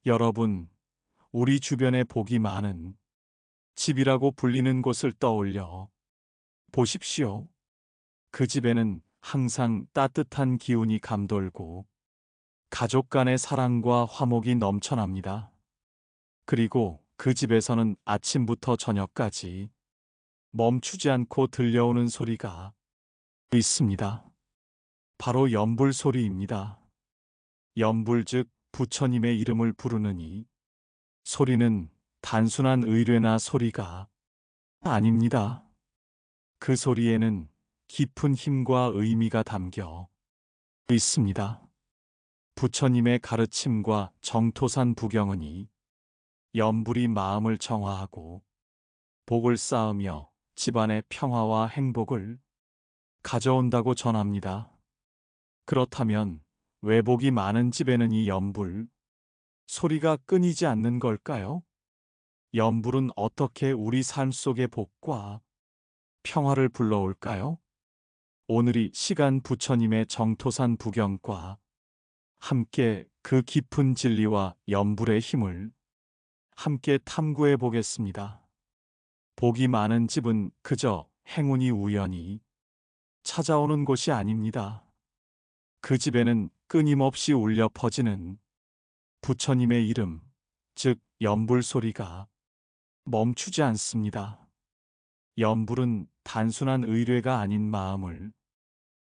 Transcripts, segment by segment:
여러분, 우리 주변에 복이 많은 집이라고 불리는 곳을 떠올려 보십시오. 그 집에는 항상 따뜻한 기운이 감돌고 가족 간의 사랑과 화목이 넘쳐납니다. 그리고 그 집에서는 아침부터 저녁까지 멈추지 않고 들려오는 소리가 있습니다. 바로 연불 소리입니다. 연불 즉 부처님의 이름을 부르느니 소리는 단순한 의뢰나 소리가 아닙니다. 그 소리에는 깊은 힘과 의미가 담겨 있습니다. 부처님의 가르침과 정토산 부경은이 연불이 마음을 정화하고 복을 쌓으며 집안의 평화와 행복을 가져온다고 전합니다. 그렇다면 왜 복이 많은 집에는 이 연불 소리가 끊이지 않는 걸까요? 연불은 어떻게 우리 삶 속의 복과 평화를 불러올까요? 오늘이 시간 부처님의 정토산 부경과 함께 그 깊은 진리와 연불의 힘을 함께 탐구해 보겠습니다. 복이 많은 집은 그저 행운이 우연히 찾아오는 곳이 아닙니다. 그 집에는 끊임없이 울려 퍼지는 부처님의 이름, 즉 연불 소리가 멈추지 않습니다. 연불은 단순한 의뢰가 아닌 마음을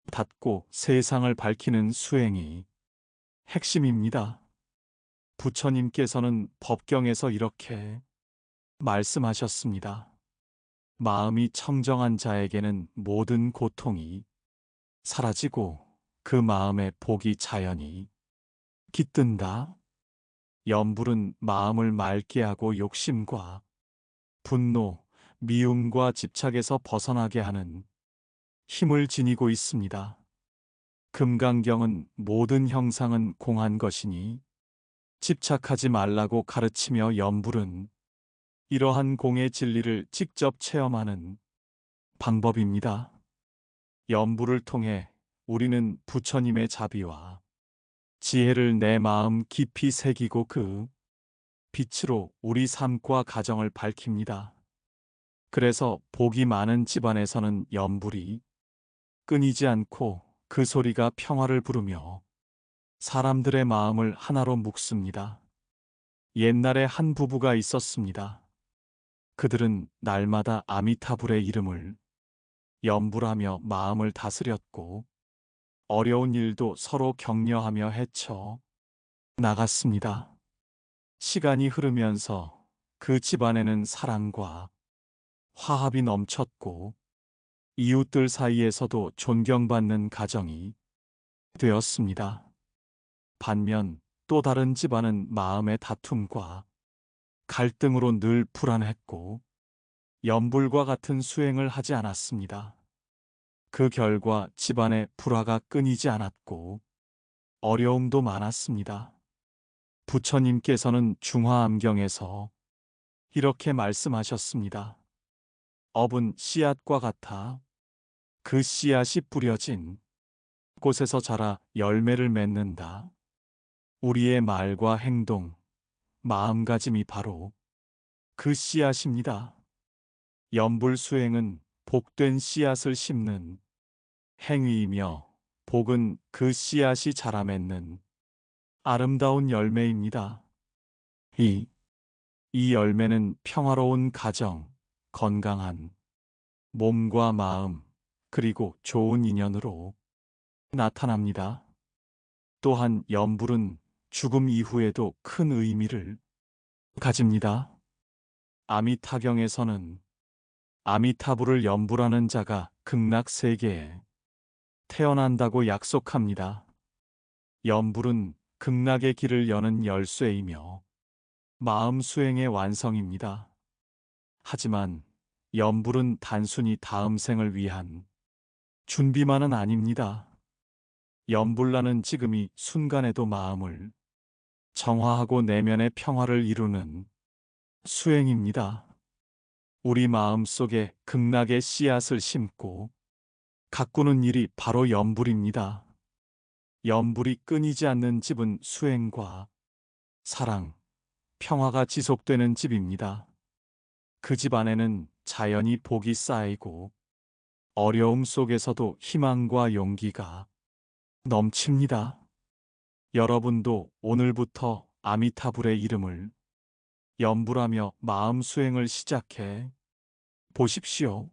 닫고 세상을 밝히는 수행이 핵심입니다. 부처님께서는 법경에서 이렇게 말씀하셨습니다. 마음이 청정한 자에게는 모든 고통이 사라지고 그 마음의 복이 자연히 깃든다. 연불은 마음을 맑게 하고 욕심과 분노, 미움과 집착에서 벗어나게 하는 힘을 지니고 있습니다. 금강경은 모든 형상은 공한 것이니 집착하지 말라고 가르치며 연불은 이러한 공의 진리를 직접 체험하는 방법입니다. 연불을 통해 우리는 부처님의 자비와 지혜를 내 마음 깊이 새기고 그 빛으로 우리 삶과 가정을 밝힙니다. 그래서 복이 많은 집안에서는 연불이 끊이지 않고 그 소리가 평화를 부르며 사람들의 마음을 하나로 묶습니다. 옛날에 한 부부가 있었습니다. 그들은 날마다 아미타불의 이름을 연불하며 마음을 다스렸고 어려운 일도 서로 격려하며 헤쳐 나갔습니다. 시간이 흐르면서 그 집안에는 사랑과 화합이 넘쳤고 이웃들 사이에서도 존경받는 가정이 되었습니다. 반면 또 다른 집안은 마음의 다툼과 갈등으로 늘 불안했고 연불과 같은 수행을 하지 않았습니다. 그 결과 집안의 불화가 끊이지 않았고 어려움도 많았습니다. 부처님께서는 중화암경에서 이렇게 말씀하셨습니다. 업은 씨앗과 같아 그 씨앗이 뿌려진 곳에서 자라 열매를 맺는다. 우리의 말과 행동, 마음가짐이 바로 그 씨앗입니다. 연불 수행은 복된 씨앗을 심는 행위이며 복은 그 씨앗이 자라 맺는 아름다운 열매입니다. 이, 이 열매는 평화로운 가정, 건강한 몸과 마음, 그리고 좋은 인연으로 나타납니다. 또한 연불은 죽음 이후에도 큰 의미를 가집니다. 아미타경에서는 아미타불을 연불하는 자가 극락세계에 태어난다고 약속합니다. 연불은 극락의 길을 여는 열쇠이며 마음 수행의 완성입니다. 하지만 연불은 단순히 다음 생을 위한 준비만은 아닙니다. 연불나는 지금이 순간에도 마음을 정화하고 내면의 평화를 이루는 수행입니다. 우리 마음 속에 극락의 씨앗을 심고 가꾸는 일이 바로 연불입니다. 연불이 끊이지 않는 집은 수행과 사랑, 평화가 지속되는 집입니다. 그 집 안에는 자연히 복이 쌓이고 어려움 속에서도 희망과 용기가 넘칩니다. 여러분도 오늘부터 아미타불의 이름을 염불하며 마음 수행을 시작해 보십시오.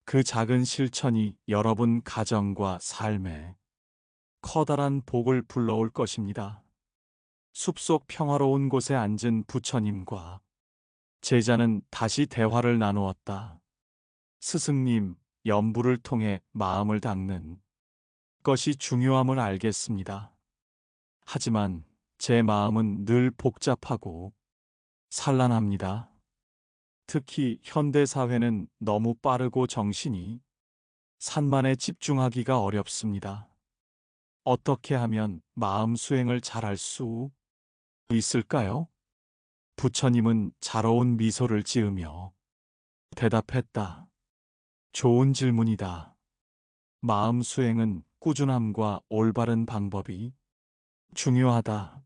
그 작은 실천이 여러분 가정과 삶에 커다란 복을 불러올 것입니다. 숲속 평화로운 곳에 앉은 부처님과 제자는 다시 대화를 나누었다. 스승님, 염불을 통해 마음을 닦는 것이 중요함을 알겠습니다. 하지만 제 마음은 늘 복잡하고 산란합니다. 특히 현대 사회는 너무 빠르고 정신이 산만에 집중하기가 어렵습니다. 어떻게 하면 마음 수행을 잘할 수 있을까요? 부처님은 자로운 미소를 지으며 대답했다. 좋은 질문이다. 마음 수행은 꾸준함과 올바른 방법이 중요하다.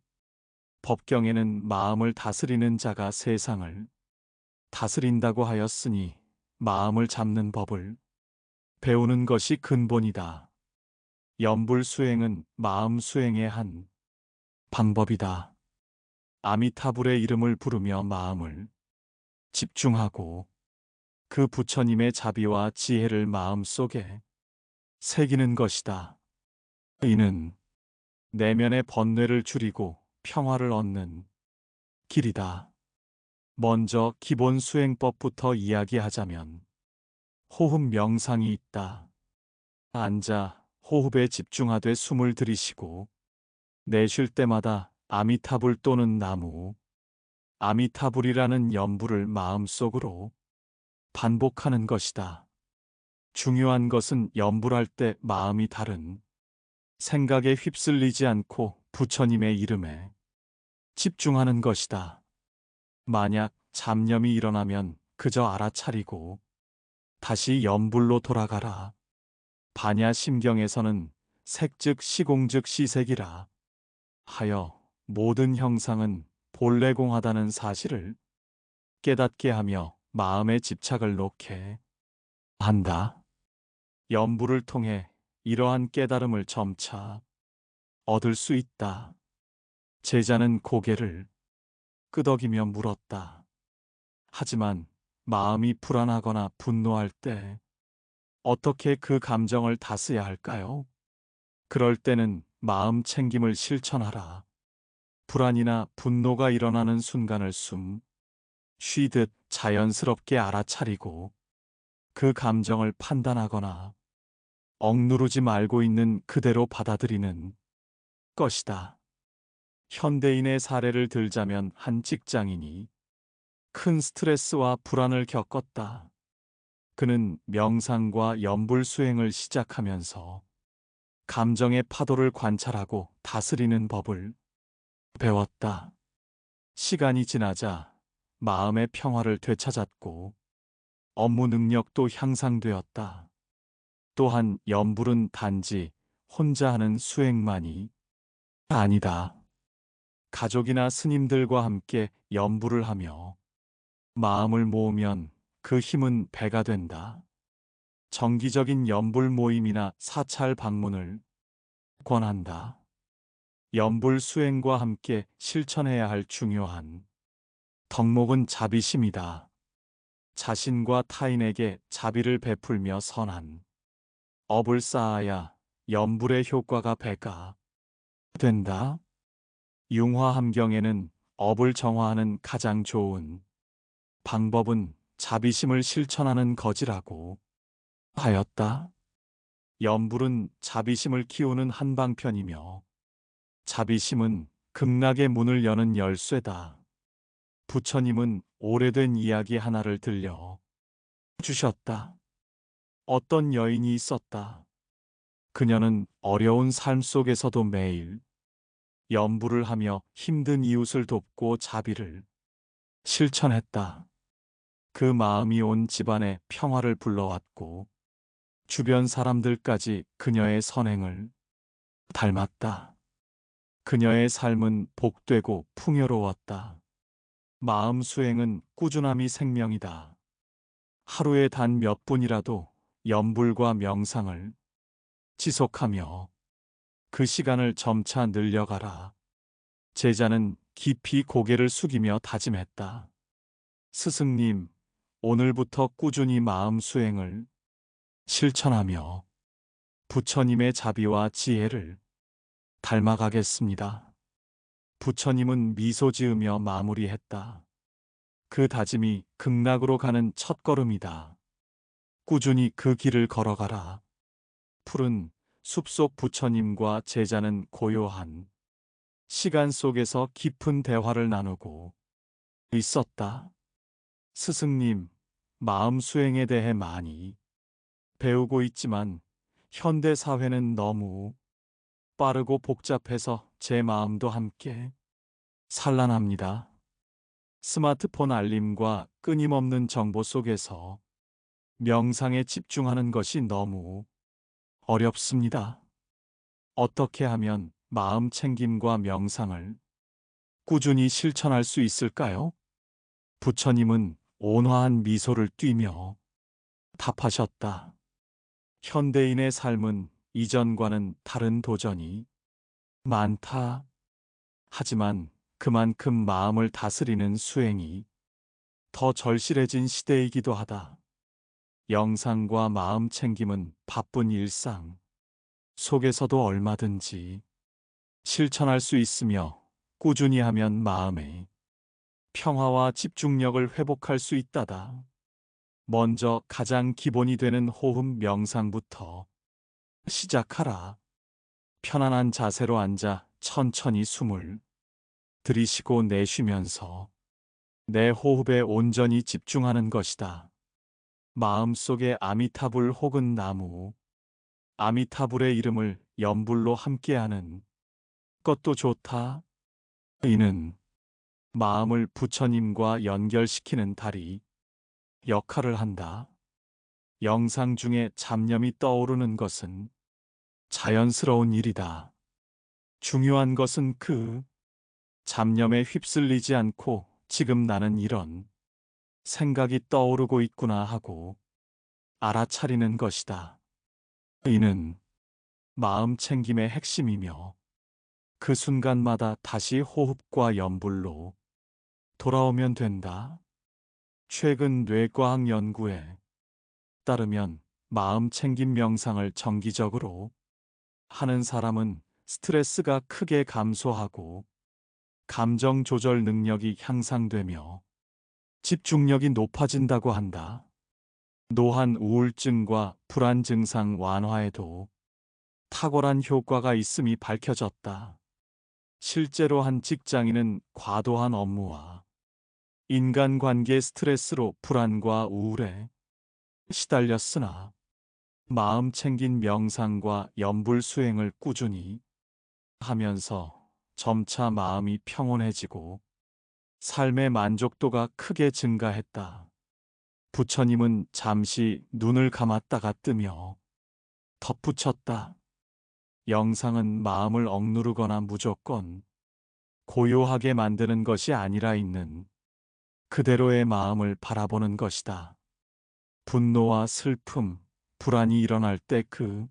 법경에는 마음을 다스리는 자가 세상을 다스린다고 하였으니 마음을 잡는 법을 배우는 것이 근본이다. 염불 수행은 마음 수행의 한 방법이다. 아미타불의 이름을 부르며 마음을 집중하고 그 부처님의 자비와 지혜를 마음속에 새기는 것이다. 이는 내면의 번뇌를 줄이고 평화를 얻는 길이다. 먼저 기본 수행법부터 이야기하자면 호흡 명상이 있다. 앉아 호흡에 집중하되 숨을 들이쉬고 내쉴 때마다 아미타불 또는 나무, 아미타불이라는 염불을 마음속으로 반복하는 것이다. 중요한 것은 염불할 때 마음이 다른 생각에 휩쓸리지 않고 부처님의 이름에 집중하는 것이다. 만약 잡념이 일어나면 그저 알아차리고 다시 염불로 돌아가라. 반야심경에서는 색즉 시공즉 시색이라 하여 모든 형상은 본래공하다는 사실을 깨닫게 하며 마음의 집착을 놓게 한다. 염불을 통해 이러한 깨달음을 점차 얻을 수 있다. 제자는 고개를 끄덕이며 물었다. 하지만 마음이 불안하거나 분노할 때 어떻게 그 감정을 다스려야 할까요? 그럴 때는 마음 챙김을 실천하라. 불안이나 분노가 일어나는 순간을 숨 쉬듯 자연스럽게 알아차리고 그 감정을 판단하거나 억누르지 말고 있는 그대로 받아들이는 것이다. 현대인의 사례를 들자면 한 직장인이 큰 스트레스와 불안을 겪었다. 그는 명상과 염불 수행을 시작하면서 감정의 파도를 관찰하고 다스리는 법을 배웠다. 시간이 지나자 마음의 평화를 되찾았고 업무 능력도 향상되었다. 또한 염불은 단지 혼자 하는 수행만이 아니다. 가족이나 스님들과 함께 염불을 하며 마음을 모으면 그 힘은 배가 된다. 정기적인 염불 모임이나 사찰 방문을 권한다. 염불 수행과 함께 실천해야 할 중요한 덕목은 자비심이다. 자신과 타인에게 자비를 베풀며 선한 업을 쌓아야 염불의 효과가 배가 된다. 융화함경에는 업을 정화하는 가장 좋은 방법은 자비심을 실천하는 것이라고 하였다. 염불은 자비심을 키우는 한방편이며 자비심은 극락의 문을 여는 열쇠다. 부처님은 오래된 이야기 하나를 들려 주셨다. 어떤 여인이 있었다. 그녀는 어려운 삶 속에서도 매일 염불을 하며 힘든 이웃을 돕고 자비를 실천했다. 그 마음이 온 집안에 평화를 불러왔고 주변 사람들까지 그녀의 선행을 닮았다. 그녀의 삶은 복되고 풍요로웠다. 마음 수행은 꾸준함이 생명이다. 하루에 단 몇 분이라도 염불과 명상을 지속하며 그 시간을 점차 늘려가라. 제자는 깊이 고개를 숙이며 다짐했다. 스승님, 오늘부터 꾸준히 마음 수행을 실천하며 부처님의 자비와 지혜를 닮아가겠습니다. 부처님은 미소 지으며 마무리했다. 그 다짐이 극락으로 가는 첫걸음이다. 꾸준히 그 길을 걸어가라. 푸른 숲속 부처님과 제자는 고요한 시간 속에서 깊은 대화를 나누고 있었다. 스승님, 마음 수행에 대해 많이 배우고 있지만 현대 사회는 너무 빠르고 복잡해서 제 마음도 함께 산란합니다. 스마트폰 알림과 끊임없는 정보 속에서 명상에 집중하는 것이 너무 어렵습니다. 어떻게 하면 마음 챙김과 명상을 꾸준히 실천할 수 있을까요? 부처님은 온화한 미소를 띠며 답하셨다. 현대인의 삶은 이전과는 다른 도전이 많다. 하지만 그만큼 마음을 다스리는 수행이 더 절실해진 시대이기도 하다. 영상과 마음 챙김은 바쁜 일상 속에서도 얼마든지 실천할 수 있으며 꾸준히 하면 마음의 평화와 집중력을 회복할 수 있다다. 먼저 가장 기본이 되는 호흡 명상부터 시작하라. 편안한 자세로 앉아 천천히 숨을 들이쉬고 내쉬면서 내 호흡에 온전히 집중하는 것이다. 마음속에 아미타불 혹은 나무, 아미타불의 이름을 염불로 함께하는 것도 좋다. 이는 마음을 부처님과 연결시키는 다리 역할을 한다. 영상 중에 잡념이 떠오르는 것은 자연스러운 일이다. 중요한 것은 그 잡념에 휩쓸리지 않고 지금 나는 이런 생각이 떠오르고 있구나 하고 알아차리는 것이다. 이는 마음 챙김의 핵심이며 그 순간마다 다시 호흡과 염불로 돌아오면 된다. 최근 뇌과학 연구에 따르면 마음 챙김 명상을 정기적으로 하는 사람은 스트레스가 크게 감소하고 감정 조절 능력이 향상되며 집중력이 높아진다고 한다. 노한 우울증과 불안 증상 완화에도 탁월한 효과가 있음이 밝혀졌다. 실제로 한 직장인은 과도한 업무와 인간관계 스트레스로 불안과 우울에 시달렸으나 마음 챙긴 명상과 염불 수행을 꾸준히 하면서 점차 마음이 평온해지고 삶의 만족도가 크게 증가했다. 부처님은 잠시 눈을 감았다가 뜨며 덧붙였다. 영상은 마음을 억누르거나 무조건 고요하게 만드는 것이 아니라 있는 그대로의 마음을 바라보는 것이다. 분노와 슬픔, 불안이 일어날 때 그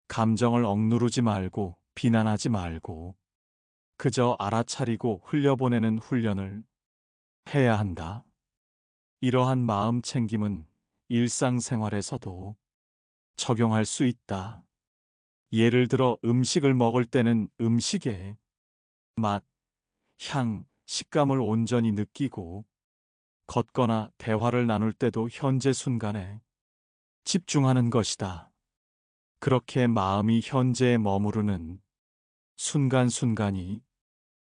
감정을 억누르지 말고 비난하지 말고 그저 알아차리고 흘려보내는 훈련을 해야 한다. 이러한 마음 챙김은 일상생활에서도 적용할 수 있다. 예를 들어 음식을 먹을 때는 음식의 맛, 향, 식감을 온전히 느끼고 걷거나 대화를 나눌 때도 현재 순간에 집중하는 것이다. 그렇게 마음이 현재에 머무르는 순간순간이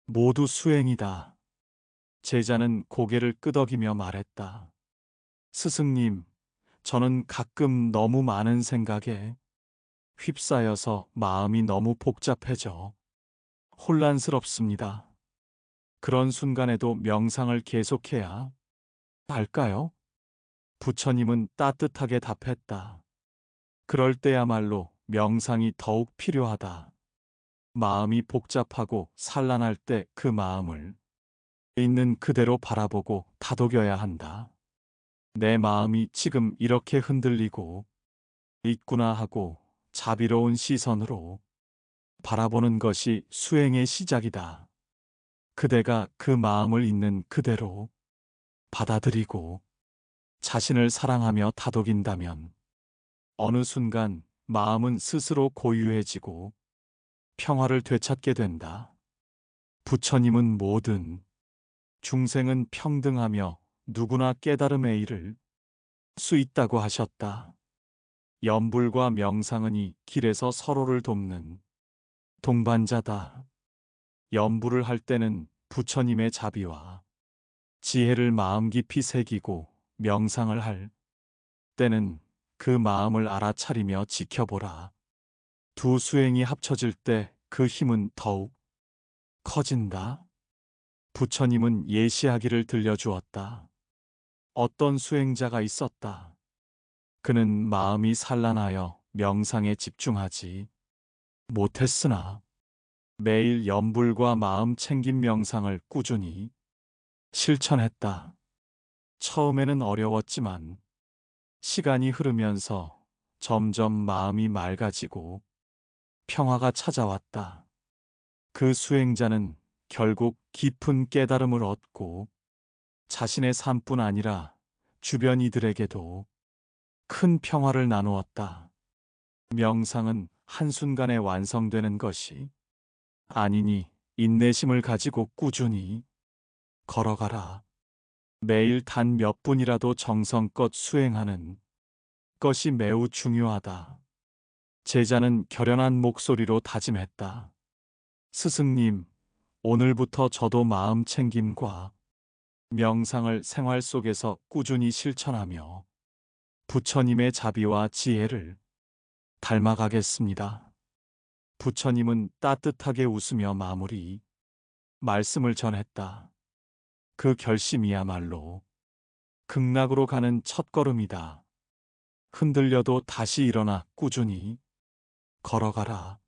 모두 수행이다. 제자는 고개를 끄덕이며 말했다. 스승님, 저는 가끔 너무 많은 생각에 휩싸여서 마음이 너무 복잡해져 혼란스럽습니다. 그런 순간에도 명상을 계속해야 할까요? 부처님은 따뜻하게 답했다. 그럴 때야말로 명상이 더욱 필요하다. 마음이 복잡하고 산란할 때 그 마음을 있는 그대로 바라보고 다독여야 한다. 내 마음이 지금 이렇게 흔들리고 있구나 하고 자비로운 시선으로 바라보는 것이 수행의 시작이다. 그대가 그 마음을 있는 그대로 받아들이고 자신을 사랑하며 다독인다면 어느 순간 마음은 스스로 고유해지고 평화를 되찾게 된다. 부처님은 모든 중생은 평등하며 누구나 깨달음에 이를 수 있다고 하셨다. 염불과 명상은 이 길에서 서로를 돕는 동반자다. 염불을 할 때는 부처님의 자비와 지혜를 마음 깊이 새기고 명상을 할 때는 그 마음을 알아차리며 지켜보라. 두 수행이 합쳐질 때 그 힘은 더욱 커진다. 부처님은 예시하기를 들려주었다. 어떤 수행자가 있었다. 그는 마음이 산란하여 명상에 집중하지 못했으나 매일 염불과 마음 챙김 명상을 꾸준히 실천했다. 처음에는 어려웠지만 시간이 흐르면서 점점 마음이 맑아지고 평화가 찾아왔다. 그 수행자는 결국 깊은 깨달음을 얻고 자신의 삶뿐 아니라 주변 이들에게도 큰 평화를 나누었다. 명상은 한순간에 완성되는 것이 아니니 인내심을 가지고 꾸준히 걸어가라. 매일 단 몇 분이라도 정성껏 수행하는 것이 매우 중요하다. 제자는 결연한 목소리로 다짐했다. 스승님, 오늘부터 저도 마음 챙김과 명상을 생활 속에서 꾸준히 실천하며 부처님의 자비와 지혜를 닮아가겠습니다. 부처님은 따뜻하게 웃으며 마무리 말씀을 전했다. 그 결심이야말로 극락으로 가는 첫걸음이다. 흔들려도 다시 일어나 꾸준히 걸어가라.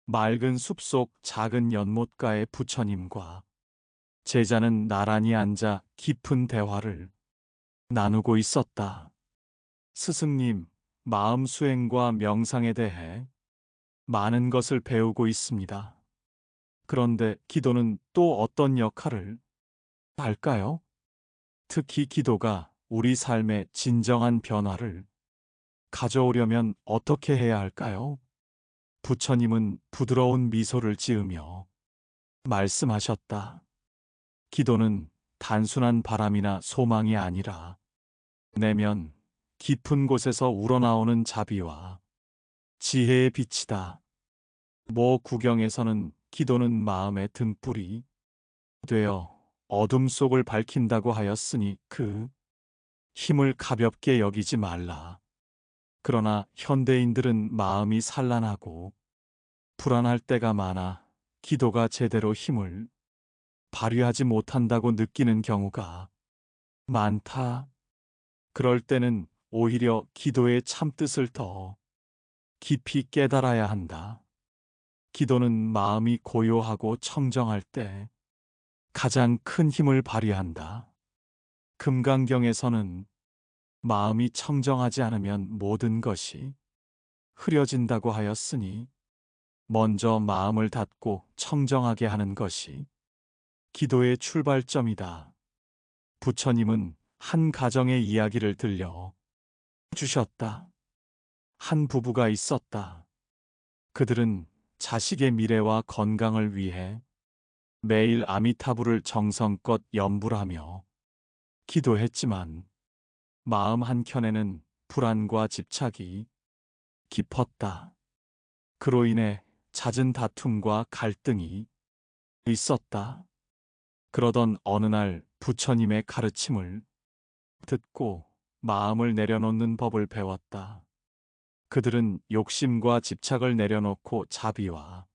맑은 숲속 작은 연못가의 부처님과 제자는 나란히 앉아 깊은 대화를 나누고 있었다. 스승님, 마음 수행과 명상에 대해 많은 것을 배우고 있습니다. 그런데 기도는 또 어떤 역할을 할까요? 특히 기도가 우리 삶의 진정한 변화를 가져오려면 어떻게 해야 할까요? 부처님은 부드러운 미소를 지으며 말씀하셨다. 기도는 단순한 바람이나 소망이 아니라 내면 깊은 곳에서 우러나오는 자비와 지혜의 빛이다. 모 구경에서는 기도는 마음의 등불이 되어 어둠 속을 밝힌다고 하였으니 그 힘을 가볍게 여기지 말라. 그러나 현대인들은 마음이 산란하고 불안할 때가 많아 기도가 제대로 힘을 발휘하지 못한다고 느끼는 경우가 많다. 그럴 때는 오히려 기도의 참뜻을 더 깊이 깨달아야 한다. 기도는 마음이 고요하고 청정할 때 가장 큰 힘을 발휘한다. 금강경에서는 마음이 청정하지 않으면 모든 것이 흐려진다고 하였으니 먼저 마음을 닫고 청정하게 하는 것이 기도의 출발점이다. 부처님은 한 가정의 이야기를 들려 주셨다. 한 부부가 있었다. 그들은 자식의 미래와 건강을 위해 매일 아미타불을 정성껏 염불하며 기도했지만 마음 한켠에는 불안과 집착이 깊었다. 그로 인해 잦은 다툼과 갈등이 있었다. 그러던 어느 날 부처님의 가르침을 듣고 마음을 내려놓는 법을 배웠다. 그들은 욕심과 집착을 내려놓고 자비와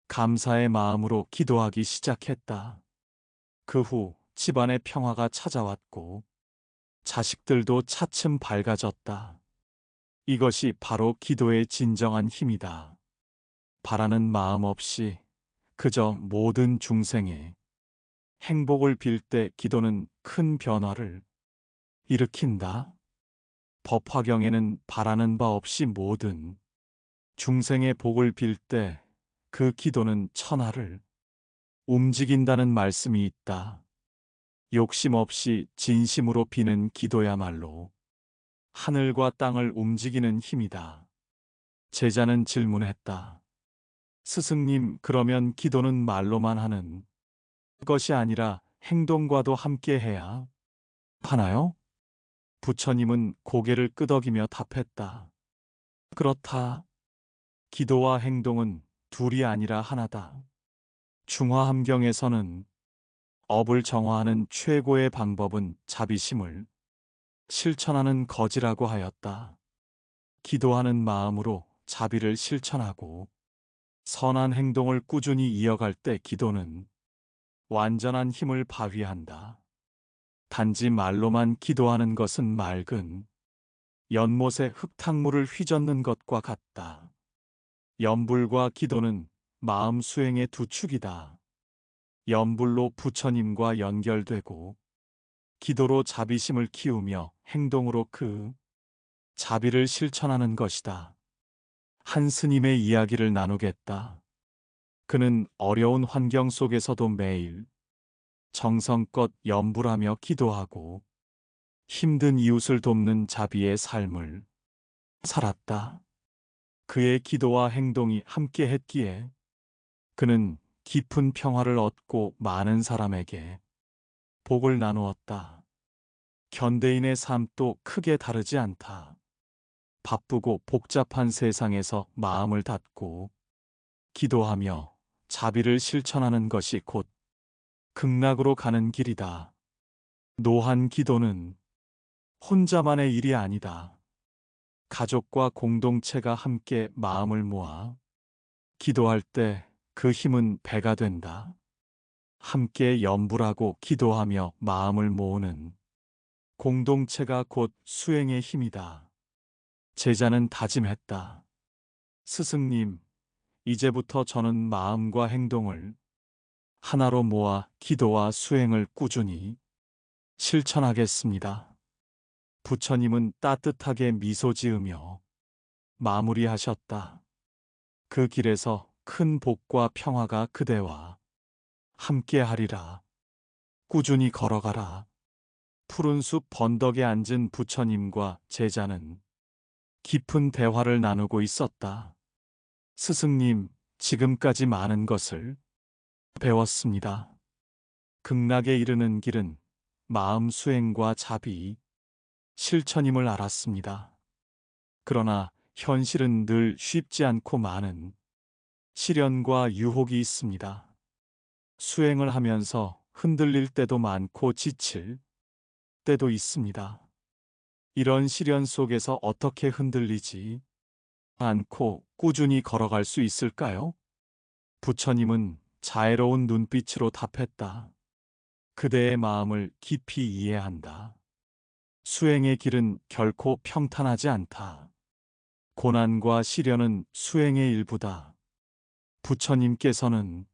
감사의 마음으로 기도하기 시작했다. 그 후 집안의 평화가 찾아왔고 자식들도 차츰 밝아졌다. 이것이 바로 기도의 진정한 힘이다. 바라는 마음 없이 그저 모든 중생의 행복을 빌 때 기도는 큰 변화를 일으킨다. 법화경에는 바라는 바 없이 모든 중생의 복을 빌 때 그 기도는 천하를 움직인다는 말씀이 있다. 욕심 없이 진심으로 비는 기도야말로 하늘과 땅을 움직이는 힘이다. 제자는 질문했다. 스승님, 그러면 기도는 말로만 하는 것이 아니라 행동과도 함께 해야 하나요? 부처님은 고개를 끄덕이며 답했다. 그렇다. 기도와 행동은 둘이 아니라 하나다. 중화함경에서는 업을 정화하는 최고의 방법은 자비심을 실천하는 거지라고 하였다. 기도하는 마음으로 자비를 실천하고 선한 행동을 꾸준히 이어갈 때 기도는 완전한 힘을 발휘한다. 단지 말로만 기도하는 것은 맑은 연못에 흙탕물을 휘젓는 것과 같다. 염불과 기도는 마음 수행의 두 축이다. 염불로 부처님과 연결되고 기도로 자비심을 키우며 행동으로 그 자비를 실천하는 것이다. 한 스님의 이야기를 나누겠다. 그는 어려운 환경 속에서도 매일 정성껏 염불하며 기도하고 힘든 이웃을 돕는 자비의 삶을 살았다. 그의 기도와 행동이 함께 했기에 그는 깊은 평화를 얻고 많은 사람에게 복을 나누었다. 현대인의 삶도 크게 다르지 않다. 바쁘고 복잡한 세상에서 마음을 닫고 기도하며 자비를 실천하는 것이 곧 극락으로 가는 길이다. 노한 기도는 혼자만의 일이 아니다. 가족과 공동체가 함께 마음을 모아 기도할 때 그 힘은 배가 된다. 함께 염불하고 기도하며 마음을 모으는 공동체가 곧 수행의 힘이다. 제자는 다짐했다. 스승님, 이제부터 저는 마음과 행동을 하나로 모아 기도와 수행을 꾸준히 실천하겠습니다. 부처님은 따뜻하게 미소 지으며 마무리하셨다. 그 길에서 큰 복과 평화가 그대와 함께 하리라. 꾸준히 걸어가라. 푸른 숲 번덕에 앉은 부처님과 제자는 깊은 대화를 나누고 있었다. 스승님, 지금까지 많은 것을 배웠습니다. 극락에 이르는 길은 마음 수행과 자비, 실천임을 알았습니다. 그러나 현실은 늘 쉽지 않고 많은 시련과 유혹이 있습니다. 수행을 하면서 흔들릴 때도 많고 지칠 때도 있습니다. 이런 시련 속에서 어떻게 흔들리지 않고 꾸준히 걸어갈 수 있을까요? 부처님은 자애로운 눈빛으로 답했다. 그대의 마음을 깊이 이해한다. 수행의 길은 결코 평탄하지 않다. 고난과 시련은 수행의 일부다. 부처님께서는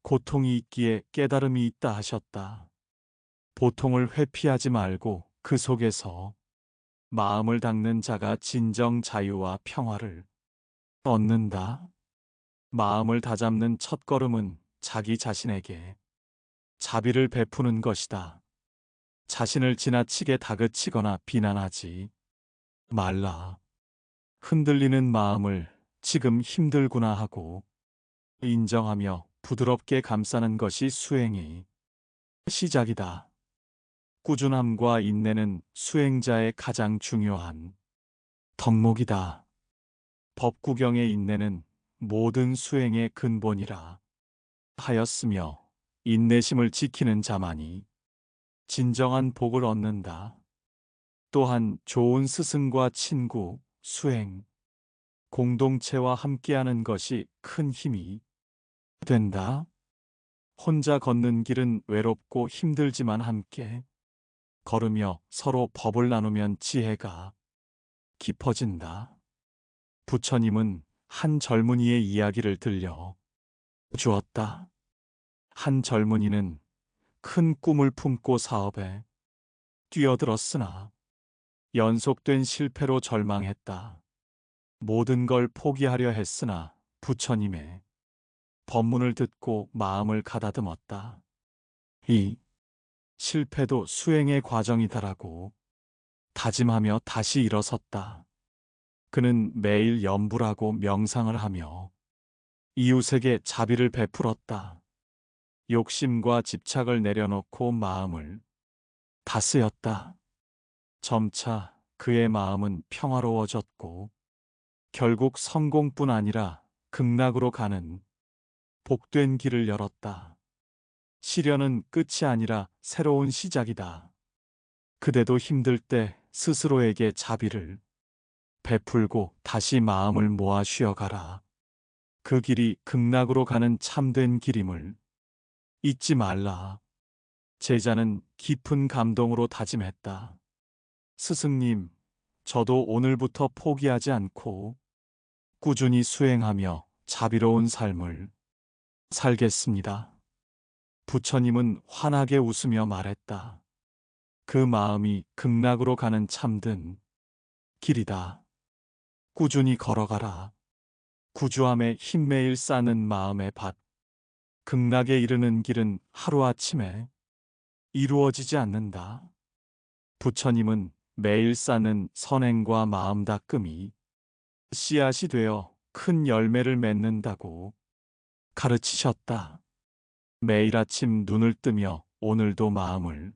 고통이 있기에 깨달음이 있다 하셨다. 보통을 회피하지 말고 그 속에서 마음을 닦는 자가 진정 자유와 평화를 얻는다. 마음을 다잡는 첫걸음은 자기 자신에게 자비를 베푸는 것이다. 자신을 지나치게 다그치거나 비난하지 말라. 흔들리는 마음을 지금 힘들구나 하고 인정하며 부드럽게 감싸는 것이 수행의 시작이다. 꾸준함과 인내는 수행자의 가장 중요한 덕목이다. 법구경의 인내는 모든 수행의 근본이라 하였으며 인내심을 지키는 자만이 진정한 복을 얻는다. 또한 좋은 스승과 친구, 수행, 공동체와 함께하는 것이 큰 힘이 된다. 혼자 걷는 길은 외롭고 힘들지만 함께 걸으며 서로 법을 나누면 지혜가 깊어진다. 부처님은 한 젊은이의 이야기를 들려 주었다. 한 젊은이는 큰 꿈을 품고 사업에 뛰어들었으나 연속된 실패로 절망했다. 모든 걸 포기하려 했으나 부처님의 법문을 듣고 마음을 가다듬었다. 이 실패도 수행의 과정이다라고 다짐하며 다시 일어섰다. 그는 매일 염불하고 명상을 하며 이웃에게 자비를 베풀었다. 욕심과 집착을 내려놓고 마음을 다스렸다. 점차 그의 마음은 평화로워졌고 결국 성공뿐 아니라 극락으로 가는 복된 길을 열었다. 시련은 끝이 아니라 새로운 시작이다. 그대도 힘들 때 스스로에게 자비를 베풀고 다시 마음을 모아 쉬어가라. 그 길이 극락으로 가는 참된 길임을 잊지 말라. 제자는 깊은 감동으로 다짐했다. 스승님, 저도 오늘부터 포기하지 않고 꾸준히 수행하며 자비로운 삶을 살겠습니다. 부처님은 환하게 웃으며 말했다. 그 마음이 극락으로 가는 참된 길이다. 꾸준히 걸어가라. 구주함에 힘매일 쌓는 마음의 밭. 극락에 이르는 길은 하루아침에 이루어지지 않는다. 부처님은 매일 쌓는 선행과 마음 닦음이 씨앗이 되어 큰 열매를 맺는다고 가르치셨다. 매일 아침 눈을 뜨며 오늘도 마음을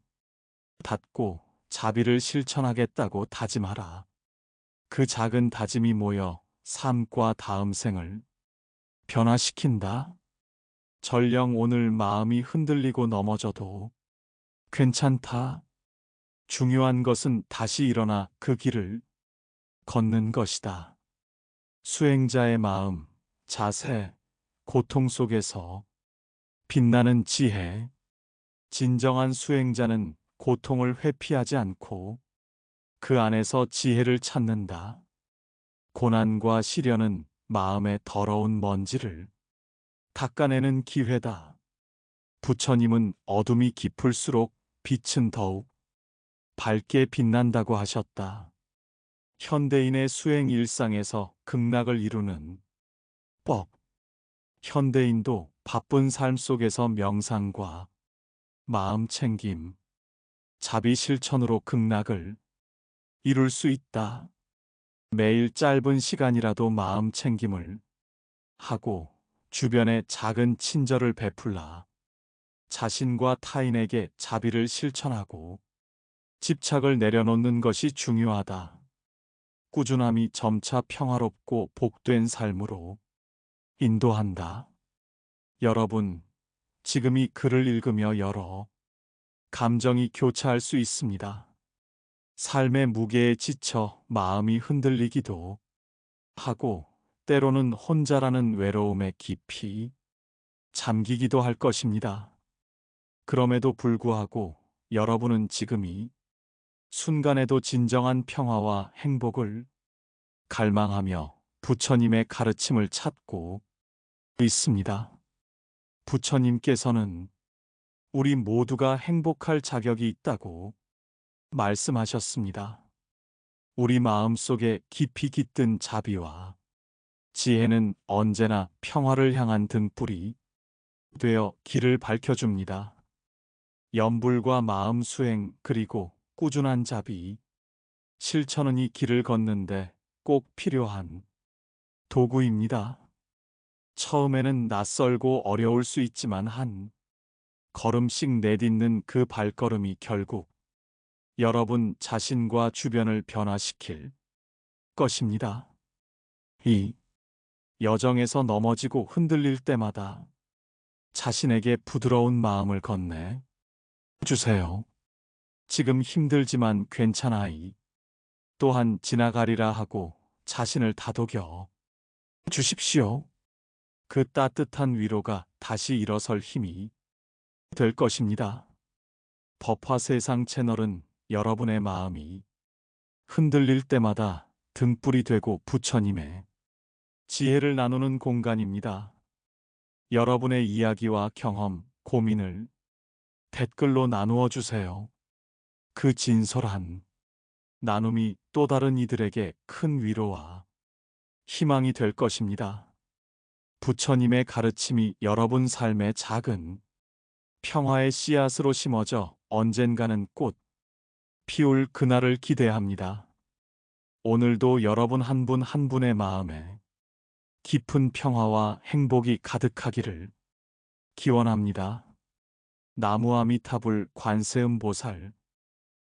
닫고 자비를 실천하겠다고 다짐하라. 그 작은 다짐이 모여 삶과 다음 생을 변화시킨다. 전령 오늘 마음이 흔들리고 넘어져도 괜찮다. 중요한 것은 다시 일어나 그 길을 걷는 것이다. 수행자의 마음, 자세, 고통 속에서 빛나는 지혜. 진정한 수행자는 고통을 회피하지 않고 그 안에서 지혜를 찾는다. 고난과 시련은 마음의 더러운 먼지를 닦아내는 기회다. 부처님은 어둠이 깊을수록 빛은 더욱 밝게 빛난다고 하셨다. 현대인의 수행 일상에서 극락을 이루는 법. 현대인도 바쁜 삶 속에서 명상과 마음 챙김, 자비 실천으로 극락을 이룰 수 있다. 매일 짧은 시간이라도 마음 챙김을 하고 주변에 작은 친절을 베풀라. 자신과 타인에게 자비를 실천하고 집착을 내려놓는 것이 중요하다. 꾸준함이 점차 평화롭고 복된 삶으로 인도한다. 여러분, 지금 이 글을 읽으며 여러 감정이 교차할 수 있습니다. 삶의 무게에 지쳐 마음이 흔들리기도 하고 때로는 혼자라는 외로움에 깊이 잠기기도 할 것입니다. 그럼에도 불구하고 여러분은 지금 이 순간에도 진정한 평화와 행복을 갈망하며 부처님의 가르침을 찾고 있습니다. 부처님께서는 우리 모두가 행복할 자격이 있다고 말씀하셨습니다. 우리 마음 속에 깊이 깃든 자비와 지혜는 언제나 평화를 향한 등불이 되어 길을 밝혀줍니다. 염불과 마음 수행 그리고 꾸준한 자비, 실천은 이 길을 걷는데 꼭 필요한 도구입니다. 처음에는 낯설고 어려울 수 있지만 한 걸음씩 내딛는 그 발걸음이 결국 여러분 자신과 주변을 변화시킬 것입니다. 이 여정에서 넘어지고 흔들릴 때마다 자신에게 부드러운 마음을 건네 주세요. 지금 힘들지만 괜찮아이. 또한 지나가리라 하고 자신을 다독여 주십시오. 그 따뜻한 위로가 다시 일어설 힘이 될 것입니다. 법화 세상 채널은 여러분의 마음이 흔들릴 때마다 등불이 되고 부처님의 지혜를 나누는 공간입니다. 여러분의 이야기와 경험, 고민을 댓글로 나누어 주세요. 그 진솔한 나눔이 또 다른 이들에게 큰 위로와 희망이 될 것입니다. 부처님의 가르침이 여러분 삶의 작은 평화의 씨앗으로 심어져 언젠가는 꽃 피울 그날을 기대합니다. 오늘도 여러분 한 분 한 분의 마음에 깊은 평화와 행복이 가득하기를 기원합니다. 나무아미타불 관세음보살